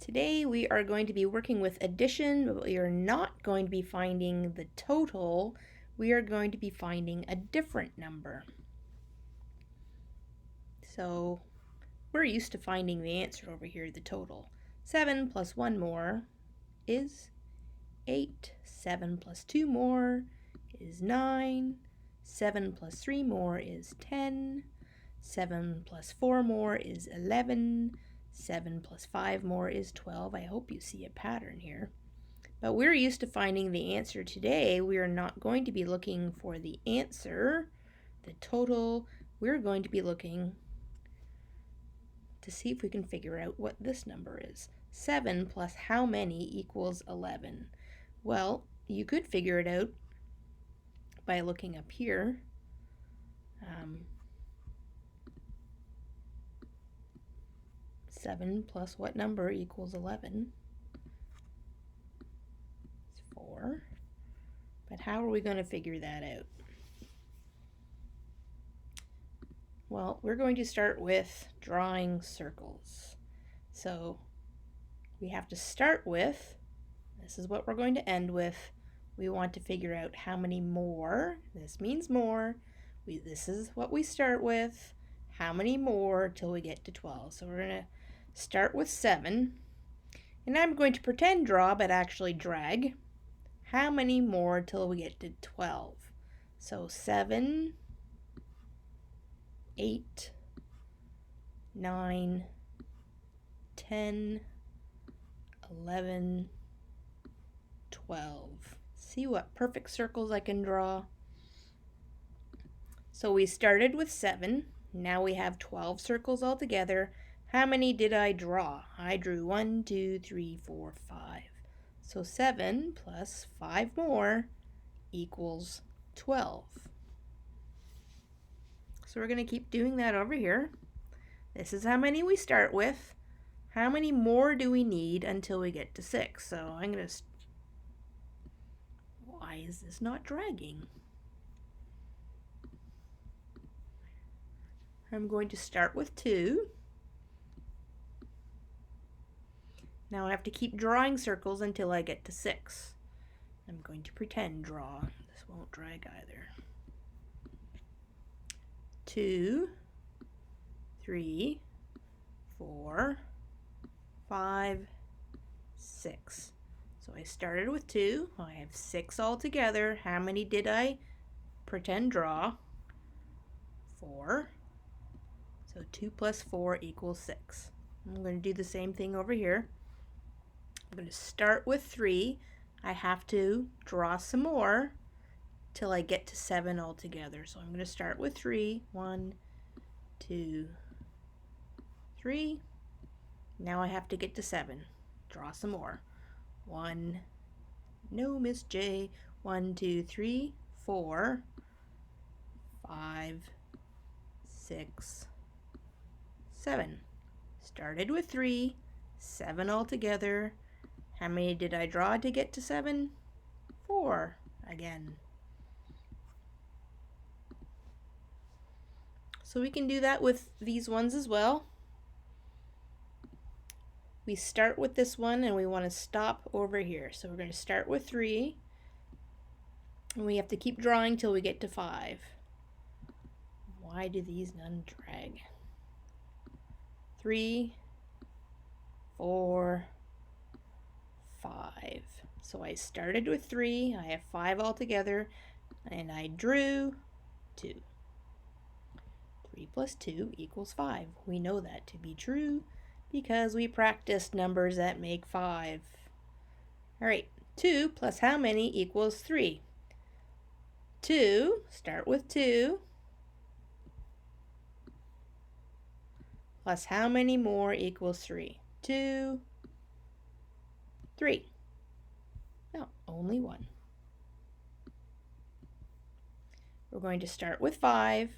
Today we are going to be working with addition, but we are not going to be finding the total. We are going to be finding a different number. So we're used to finding the answer over here, the total. 7 plus 1 more is 8. 7 plus 2 more is 9. 7 plus 3 more is 10. 7 plus 4 more is 11. 7 plus 5 more is 12. I hope you see a pattern here. But we're used to finding the answer today. We are not going to be looking for the answer, the total. We're going to be looking to see if we can figure out what this number is. 7 plus how many equals 11? Well, you could figure it out by looking up here. 7 plus what number equals 11? It's 4. But how are we going to figure that out? Well, we're going to start with drawing circles. So we have to start with, this is what we're going to end with. We want to figure out how many more, this means more. This is what we start with. How many more till we get to 12? So we're going to start with 7. And I'm going to pretend draw, but actually drag. How many more till we get to 12? So 7, 8, 9, 10, 11, 12. See what perfect circles I can draw? So we started with 7. Now we have 12 circles altogether. How many did I draw? I drew 1, 2, 3, 4, 5. So 7 plus 5 more equals 12. So we're going to keep doing that over here. This is how many we start with. How many more do we need until we get to 6? So I'm going to... Why is this not dragging? I'm going to start with 2. Now I have to keep drawing circles until I get to 6. I'm going to pretend draw. This won't drag either. 2, 3, 4, 5, 6. So I started with 2. I have 6 altogether. How many did I pretend draw? 4. So 2 plus 4 equals 6. I'm going to do the same thing over here. I'm going to start with 3. I have to draw some more till I get to 7 altogether. So I'm going to start with 3. 1, 2, 3. Now I have to get to 7. Draw some more. 1, no, Miss J. 1, 2, 3, 4, 5, 6, 7. Started with 3, 7 altogether. How many did I draw to get to 7? 4 again. So we can do that with these ones as well. We start with this one and we want to stop over here. So we're going to start with 3. And we have to keep drawing till we get to 5. Why do these none drag? 3, 4, 5. So I started with 3. I have 5 altogether. And I drew 2. 3 plus 2 equals 5. We know that to be true because we practiced numbers that make 5. All right, 2 plus how many equals 3? 2, start with 2, plus how many more equals 3? 2, 3. No, only 1. We're going to start with 5.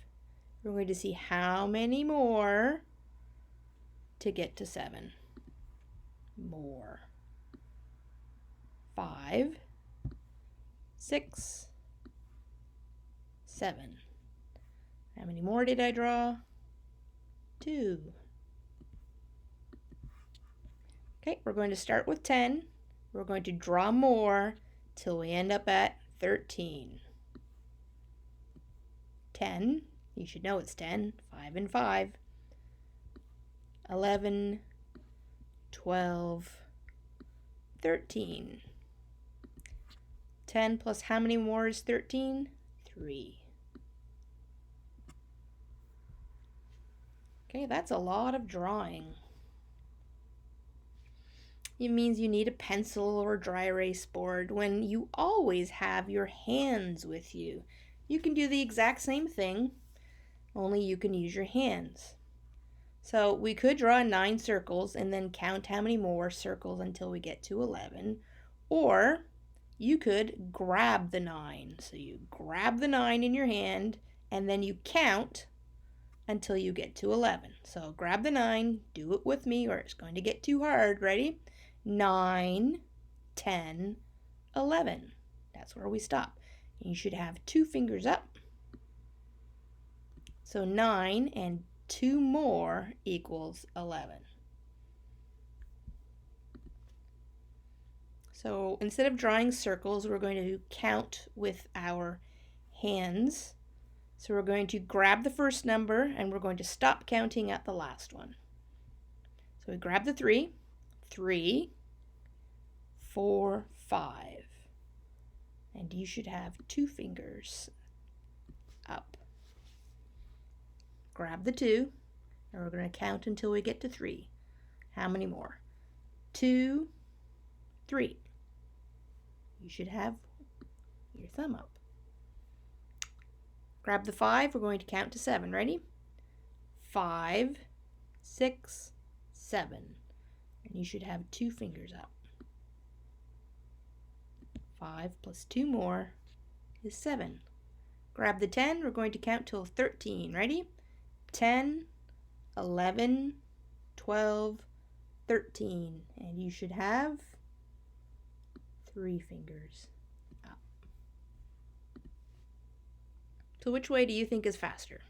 We're going to see how many more to get to 7. More. 5, 6, 7. How many more did I draw? 2. Okay, we're going to start with 10. We're going to draw more till we end up at 13. 10, you should know it's 10, 5 and 5. 11, 12, 13. 10 plus how many more is 13? 3. Okay, that's a lot of drawing. It means you need a pencil or dry erase board when you always have your hands with you. You can do the exact same thing, only you can use your hands. So we could draw 9 circles and then count how many more circles until we get to 11. Or you could grab the 9. So you grab the 9 in your hand and then you count until you get to 11. So grab the 9, do it with me or it's going to get too hard. Ready? 9, 10, 11. That's where we stop. You should have 2 fingers up. So 9 and 2 more equals 11. So instead of drawing circles, we're going to count with our hands. So we're going to grab the first number and we're going to stop counting at the last one. So we grab the 3, 3, 4, 5. And you should have 2 fingers up. Grab the 2, and we're going to count until we get to 3. How many more? 2, 3. You should have your thumb up. Grab the 5, we're going to count to 7. Ready? 5, 6, 7. And you should have 2 fingers up. 5 plus 2 more is 7. Grab the 10, we're going to count till 13. Ready? 10, 11, 12, 13. And you should have 3 fingers up. So which way do you think is faster?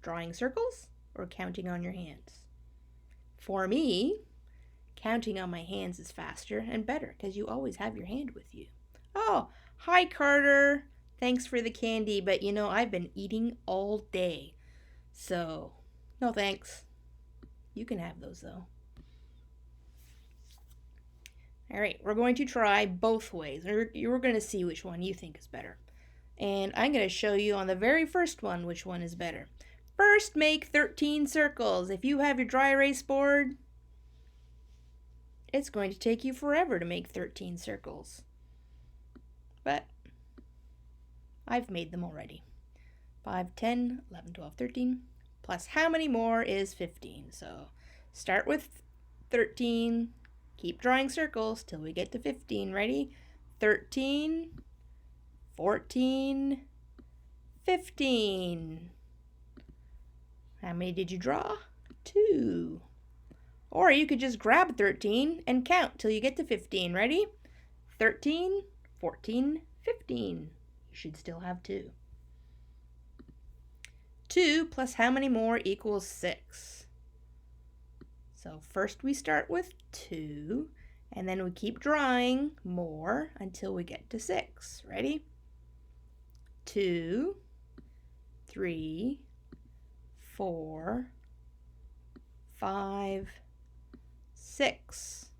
Drawing circles or counting on your hands? For me, counting on my hands is faster and better because you always have your hand with you. Oh, hi Carter. Thanks for the candy, but you know, I've been eating all day. So, no thanks. You can have those though. All right, we're going to try both ways. You're going to see which one you think is better. And I'm going to show you on the very first one which one is better. First, make 13 circles. If you have your dry erase board, it's going to take you forever to make 13 circles. But I've made them already. 5, 10, 11, 12, 13. Plus how many more is 15? So start with 13. Keep drawing circles till we get to 15. Ready? 13, 14, 15. How many did you draw? 2. Or you could just grab 13 and count till you get to 15. Ready? 13, 14, 15. You should still have 2. 2 plus how many more equals 6? So first we start with 2, and then we keep drawing more until we get to 6. Ready? 2, 3, 4, 5, 6.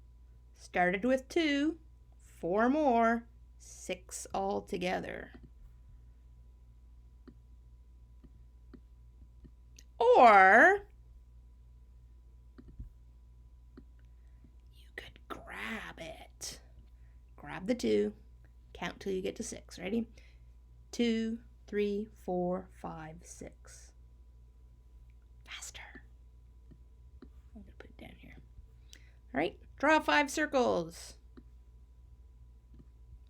Started with 2, 4 more, 6 all together. Or you could grab it. Grab the 2, count till you get to 6. Ready? 2, 3, 4, 5, 6. Faster. I'm going to put it down here. All right, draw 5 circles.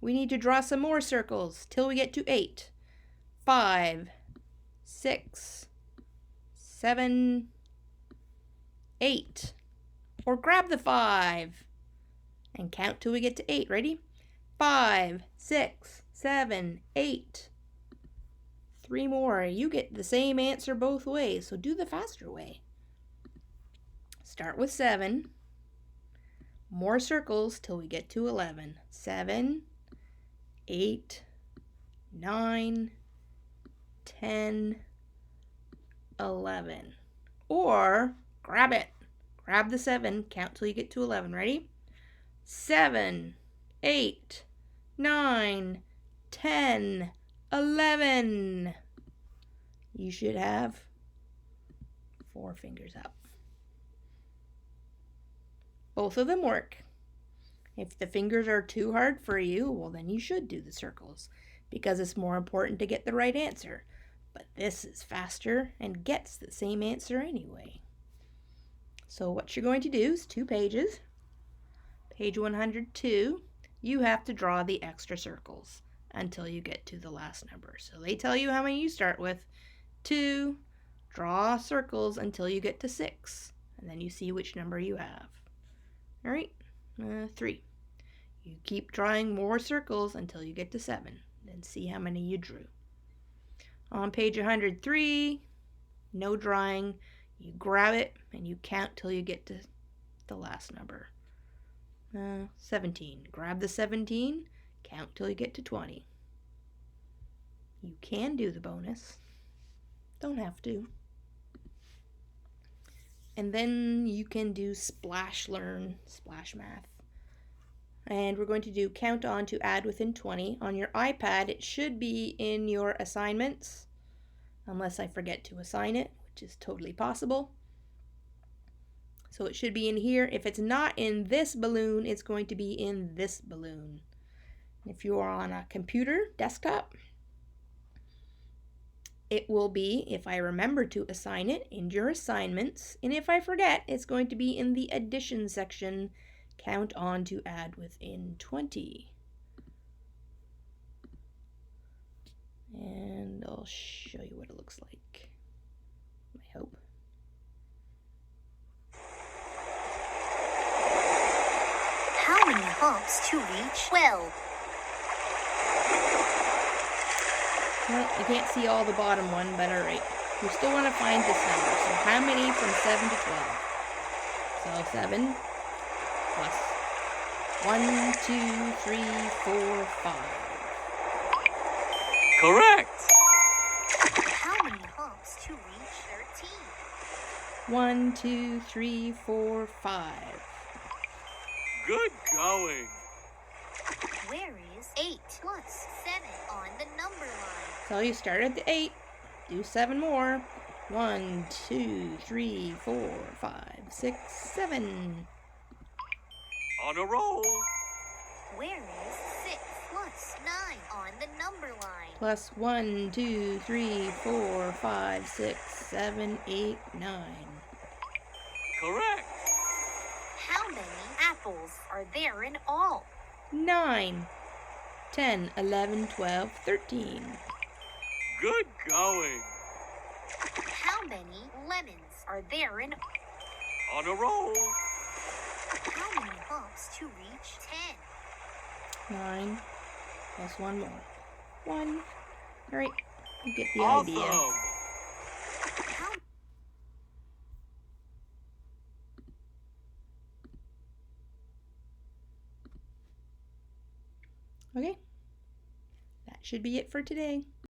We need to draw some more circles till we get to 8. 5, 6, 7, 8. Or grab the 5 and count till we get to 8. Ready? 5, 6, 7, 8. 3 more. You get the same answer both ways, so do the faster way. Start with 7. more circles till we get to 11. 7, 8, 9, 10, 11. Or grab it. Grab the 7, count till you get to 11. Ready? 7, 8, 9, 10, 11. You should have 4 fingers up. Both of them work. If the fingers are too hard for you, well, then you should do the circles because it's more important to get the right answer. But this is faster and gets the same answer anyway. So what you're going to do is 2 pages. Page 102, you have to draw the extra circles until you get to the last number. So they tell you how many you start with. 2, draw circles until you get to 6, and then you see which number you have. All right, 3. You keep drawing more circles until you get to 7, then see how many you drew. On page 103, no drawing. You grab it and you count till you get to the last number. 17. Grab the 17, count till you get to 20. You can do the bonus. Don't have to. And then you can do splash learn, splash math. And we're going to do count on to add within 20. On your iPad, it should be in your assignments, unless I forget to assign it, which is totally possible. So it should be in here. If it's not in this balloon, it's going to be in this balloon. If you are on a computer, desktop, it will be, if I remember to assign it, in your assignments. And if I forget, it's going to be in the addition section. Count on to add within 20. And I'll show you what it looks like. I hope. How many hops to reach 12? Well, you can't see all the bottom one, but alright. You still want to find this number. So how many from 7 to 12? So 7 plus 1, 2, 3, 4, 5. Correct. How many hops to reach 13? 1, 2, 3, 4, 5. Good going. Where is 8 plus 7 on the number line? So you start at the 8. Do 7 more. 1, 2, 3, 4, 5, 6, 7. On a roll. Where is 6 plus 9 on the number line? Plus 1, 2, 3, 4, 5, 6, 7, 8, 9. Correct. How many apples are there in all? 9, 10, 11, 12, 13. Good going. How many lemons are there in? On a roll. How many hops to reach 10? 9 plus 1 more. 1. Alright, you get the Awesome. idea. How Okay, that should be it for today.